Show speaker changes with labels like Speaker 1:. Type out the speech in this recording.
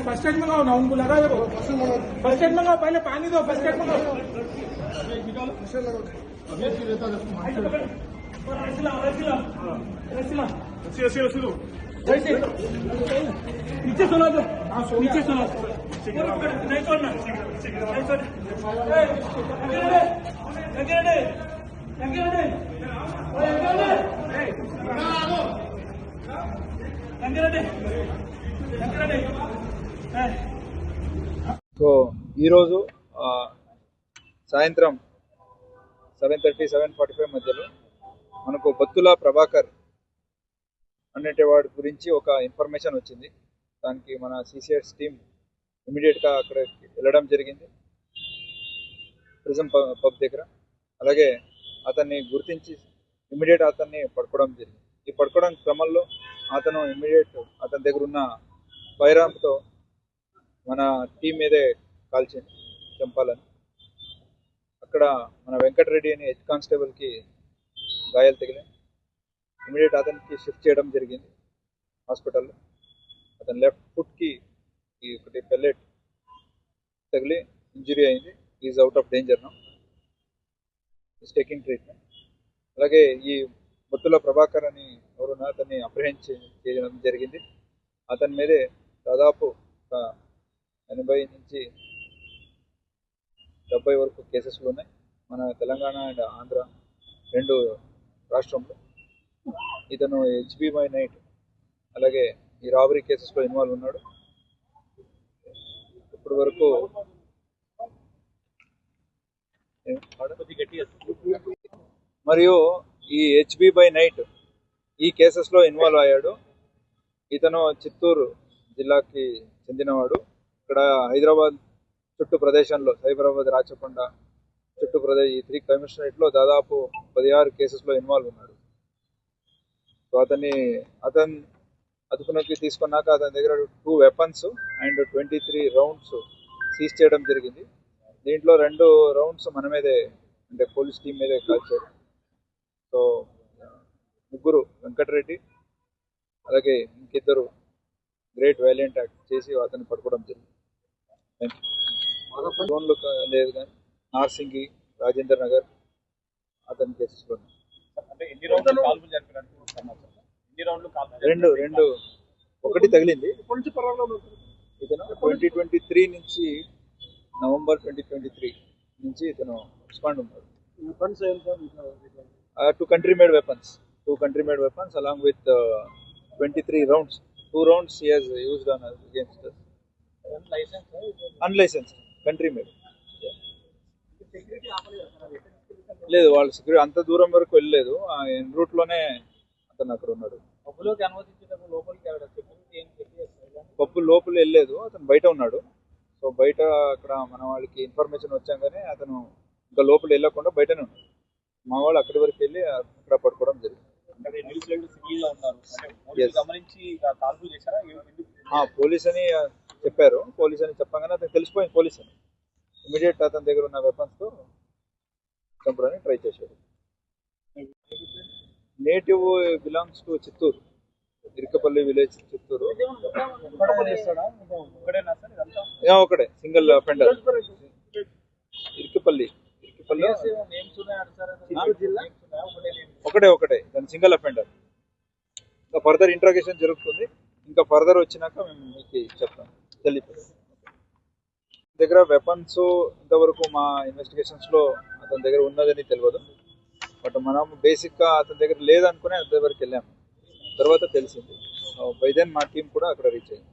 Speaker 1: First aid मंगाओ ना, उनको लगा दो। फर्स्ट एड मंगाओ, पहले पानी दो, फर्स्ट एड मंगाओ। नीचे सुना दो, नीचे सुना नहीं छोड़ना, नहीं
Speaker 2: సో ఈరోజు సాయంత్రం 7:30 7:45 మధ్యలో మనకు బత్తుల ప్రభాకర్ అనేవాడి గురించి ఒక ఇన్ఫర్మేషన్ వచ్చింది. దానికి మన సిసిఎస్ టీం ఇమీడియట్గా అక్కడ వెళ్ళడం జరిగింది ప్రిజం పబ్ దగ్గర. అలాగే అతన్ని గుర్తించి ఇమీడియట్ అతన్ని పట్టుకోవడం జరిగింది. ఈ పట్టుకోవడం క్రమంలో అతను ఇమీడియట్ అతని దగ్గర ఉన్న ఫైరామ్తో మన టీం మీదే కాల్చింది చంపాలని. అక్కడ మన వెంకటరెడ్డి అని హెడ్ కానిస్టేబుల్కి గాయాలు తగిలాయి. ఇమీడియట్ అతనికి షిఫ్ట్ చేయడం జరిగింది హాస్పిటల్లో. అతని లెఫ్ట్ ఫుట్కి ఒకటి పెల్లెట్ తగిలి ఇంజురీ అయింది. Is out of danger now, is taking treatment. అలాగే ఈ బత్తుల ప్రభాకర్ అని ఎవరున్నా అతన్ని అప్రహెండ్ చేయడం జరిగింది. అతని మీదే దాదాపు 80 నుంచి 70 వరకు కేసెస్లు ఉన్నాయి మన తెలంగాణ అండ్ ఆంధ్ర రెండు రాష్ట్రంలో. ఇతను HB/night అలాగే ఈ రాబరీ కేసెస్లో ఇన్వాల్వ్ ఉన్నాడు. ఇప్పటి వరకు మరియు ఈ HB/night ఈ కేసెస్లో ఇన్వాల్వ్ అయ్యాడు. ఇతను చిత్తూరు జిల్లాకి చెందినవాడు. ఇక్కడ హైదరాబాద్ చుట్టూ ప్రదేశంలో సైబరాబాద్, రాచకొండ చుట్టూ ఈ 3 కమిషనరేట్లో దాదాపు 16 కేసెస్లో ఇన్వాల్వ్ ఉన్నాడు. సో అతను అదుపులోకి తీసుకున్నాక అతని దగ్గర 2 వెపన్స్ అండ్ 23 రౌండ్స్ సీజ్ చేయడం జరిగింది. దీంట్లో 2 రౌండ్స్ మన మీదే అంటే పోలీస్ టీం మీదే కాల్చారు. సో ముగ్గురు వెంకటరెడ్డి అలాగే ఇంకిద్దరు గ్రేట్ వైలెంట్ యాక్ట్ చేసి అతన్ని పట్టుకోవడం జరిగింది. జోన్లు లేదు కానీ నార్సింగి, రాజేంద్ర నగర్ అతని కేసెస్లో రెండు ఒకటి తగిలింది. ఇతను 2023 నుంచి నవంబర్ 2023 నుంచి ఇతను ఎక్స్పాండ్ ఉన్నాడు. 2 country made weapons along with 23 rounds. 2 rounds he has used on us against us. Unlicensed country made. లేదు, వాళ్ళ సెక్యూరిటీ అంత దూరం వరకు వెళ్ళలేదు. ఎన్ రూట్ లోనే అతను అక్కడ ఉన్నాడు. పబ్బు లోపల వెళ్ళలేదు, అతను బయట ఉన్నాడు. సో బయట అక్కడ మన వాళ్ళకి ఇన్ఫర్మేషన్ వచ్చాగానే అతను ఇంకా లోపల వెళ్ళకుండా బయటనే ఉన్నాడు. మా వాళ్ళు అక్కడి వరకు వెళ్ళి అక్కడ పట్టుకోవడం జరిగింది. పోలీస్ అని చెప్పారు. పోలీస్ అని చెప్పగానే అతను తెలిసిపోయింది పోలీస్ అని. ఇమీడియట్ అతని దగ్గర ఉన్న వెపన్స్తో చంపడానికి ట్రై చేశాడు. Native belongs to Chittoor, Irikapalli village, Chittoor. ఒకటే సింగిల్ అఫెండర్. ఇరికపల్లి ఒకటే దాని సింగిల్ అఫెండర్. ఇంకా ఫర్దర్ ఇంట్రాగేషన్ జరుగుతుంది. ఇంకా ఫర్దర్ వచ్చినాక మేము మీకు చెప్తాం, తెలియదు. దగ్గర వెపన్స్ ఇంతవరకు మా ఇన్వెస్టిగేషన్స్ లో అతని దగ్గర ఉన్నదని తెలియదు. బట్ మనం బేసిక్ గా అతని దగ్గర లేదనుకునే అతని దగ్గరికి వెళ్ళాము. తర్వాత తెలిసింది. బై దెన్ మా టీం కూడా అక్కడ రీచ్ అయింది.